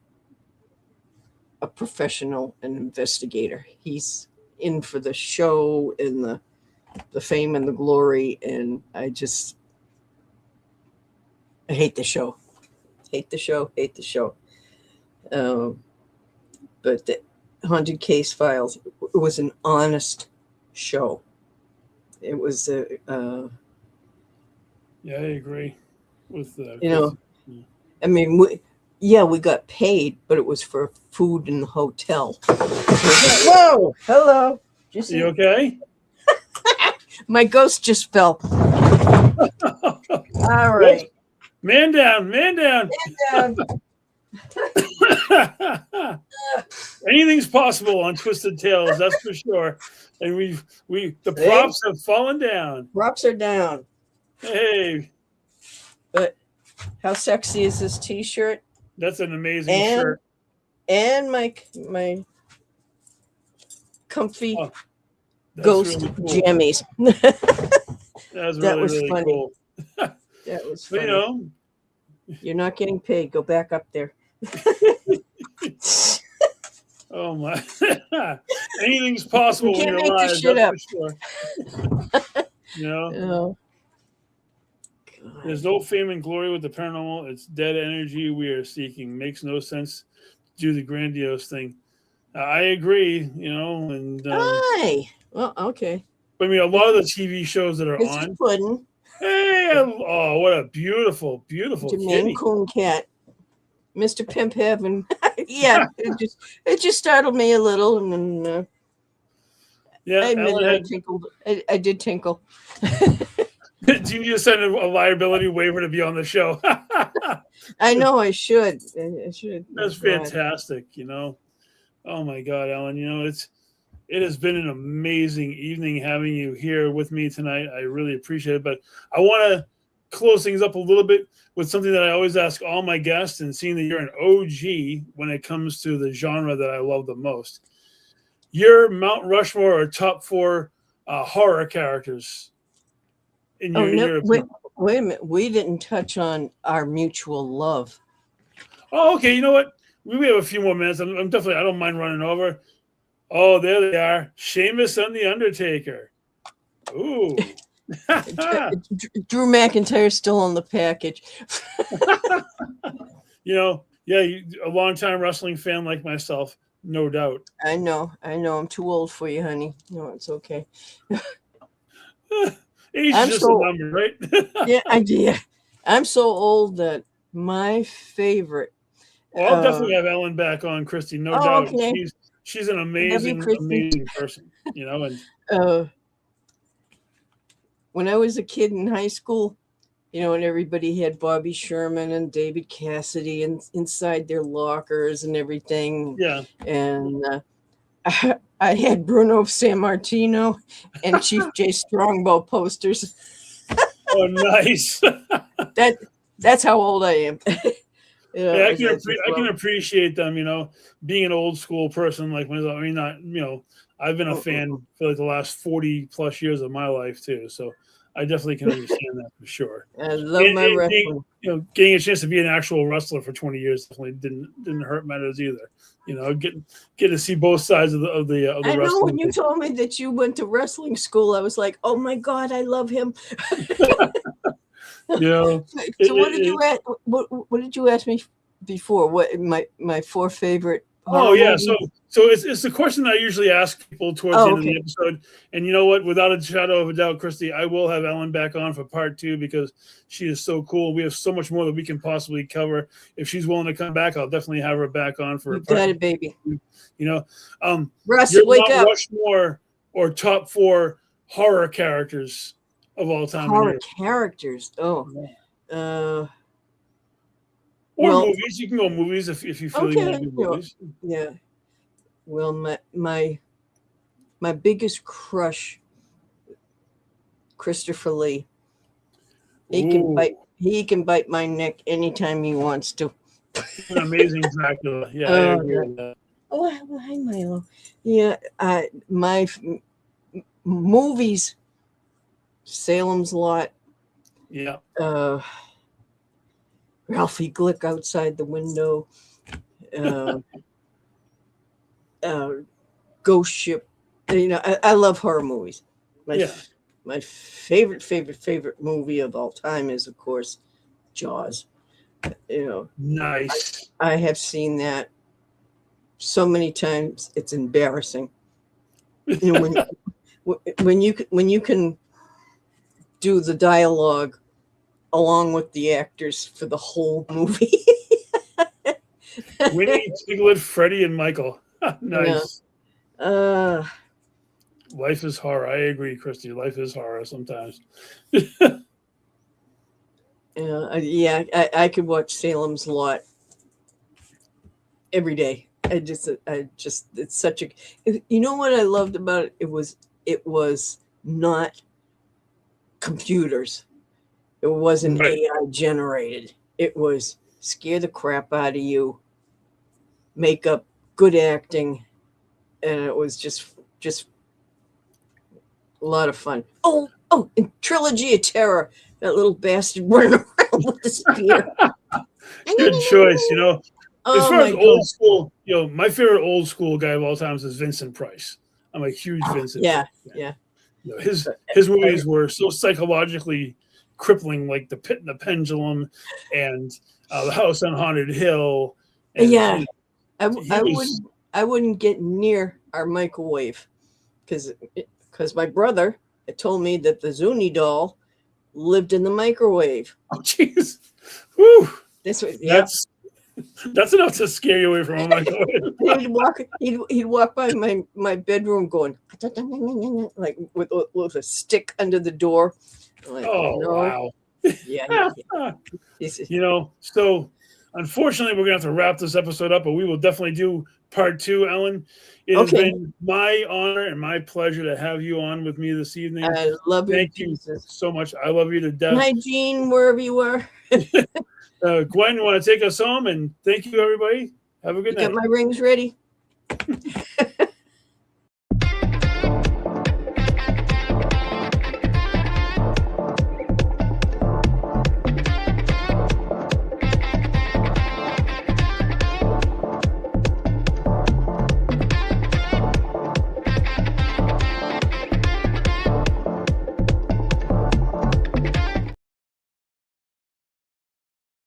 a professional and investigator. He's in for the show and the fame and the glory, and I hate the show. Hate the show. But the Haunted Case Files, it was an honest show. It was I agree with I mean, we got paid, but it was for food in the hotel. Whoa, hello. You okay? My ghost just fell. All right. Man down, man down. And, Anything's possible on Twisted Tales, that's for sure. And the props have fallen down. props are down. Hey, But how sexy is this T-shirt? that's an amazing shirt. And my comfy Oh, that's ghost really cool. jammies. That's That really, was really funny. cool. That was But, funny. you know, You're not getting paid. Go back up there. oh my, anything's possible You when can't you're make this alive, shit that's for sure. You know, Oh, there's no fame and glory with the paranormal. It's dead energy we are seeking. Makes no sense to do the grandiose thing. I agree, you know, and hi. Well, okay. I mean, a lot of the TV shows that are This is on. Puddin', Hey, oh, what a beautiful, beautiful the Maine kitty. Coon cat, Mr. Pimp Heaven. Yeah, it just startled me a little, and then Yeah, I admit Ellen I had, tinkled. I did tinkle. do you need to send a liability waiver to be on the show? I know I should. I should. That's Oh, God. fantastic, you know. Oh my God, Ellen, you know, it has been an amazing evening having you here with me tonight. I really appreciate it. But I want to close things up a little bit with something that I always ask all my guests, and seeing that you're an OG when it comes to the genre that I love the most. Your Mount Rushmore or top 4 horror characters in your, Oh in no! your Wait, opinion. wait a minute. We didn't touch on our mutual love. Oh, okay. You know what? We have a few more minutes. I'm definitely, I don't mind running over. Oh, there they are. Sheamus and The Undertaker. Ooh. Drew McIntyre's still on the package. You know, yeah, a long-time wrestling fan like myself, no doubt. I know. I'm too old for you, honey. No, it's okay. Age I'm is just so- a number, right? Yeah. I'm so old that my favorite. Well, I'll definitely have Ellen back on, Christy, no doubt. Okay. She's an you, amazing, Christy. amazing person, you know. And When I was a kid in high school, you know, and everybody had Bobby Sherman and David Cassidy inside their lockers and everything. yeah, And I had Bruno Sammartino and Chief J Strongbow posters. oh, nice. That's how old I am. Yeah, I can appreciate them, you know, being an old school person like myself. I mean, not, you know, I've been a fan for like the last 40 plus years of my life too. So I definitely can understand that for sure. I love my wrestling. Getting a chance to be an actual wrestler for 20 years definitely didn't hurt matters either. You know, get to see both sides of the I wrestling. know when you told me that you went to wrestling school, I was like, oh my God, I love him. You know, So what did you ask me before? What my 4 favorite? Oh yeah, movies? so it's the question I usually ask people towards the end of the episode. And you know what? Without a shadow of a doubt, Christy, I will have Ellen back on for part 2 because she is so cool. We have so much more that we can possibly cover. If she's willing to come back, I'll definitely have her back on for You got it, baby. You know, Russ, your wake Mount up. Rushmore or top 4 horror characters of all time. Horror characters. Oh. Or Well, movies. You can go movies if you feel you want to do movies. Yeah. Well, my biggest crush, Christopher Lee. He can bite my neck anytime he wants to. An amazing Dracula. Yeah, I agree with that. Oh, hi, Milo. Yeah, my movies, Salem's Lot. Yeah. Ralphie Glick outside the window. Ghost Ship. You know, I love horror movies. My favorite movie of all time is, of course, Jaws. You know, nice. I have seen that so many times. It's embarrassing. You know, when you can do the dialogue along with the actors for the whole movie. Winnie, Tiglet, Freddie, and Michael. Nice. Yeah. Life is horror. I agree, Christy. Life is horror sometimes. Yeah, I could watch Salem's Lot every day. It's such a. You know what I loved about it? It was not computers. It wasn't Right. AI generated. It was scare the crap out of you, make up good acting, and it was just a lot of fun. Oh, and Trilogy of Terror, that little bastard running around with the spear. Good choice. You know, as Oh far my as God. old school, you know, my favorite old school guy of all times is Vincent Price. I'm a huge Vincent. Yeah, fan. yeah. You know, his movies were so psychologically crippling, like The Pit and the Pendulum and The House on Haunted Hill. And Yeah. he I wouldn't get near our microwave because my brother had told me that the Zuni doll lived in the microwave. oh, jeez. Whew. Yeah. That's enough to scare you away from a microwave. He'd walk by my bedroom going like with a stick under the door. I'm like, Oh, no. wow. Yeah. You know, so unfortunately, we're going to have to wrap this episode up, but we will definitely do part 2, Ellen. It has been my honor and my pleasure to have you on with me this evening. I love you. Thank you so much. I love you to death. Hi, Jean, wherever you are. Gwen, you want to take us home? And thank you, everybody. Have a good night. Got my rings ready.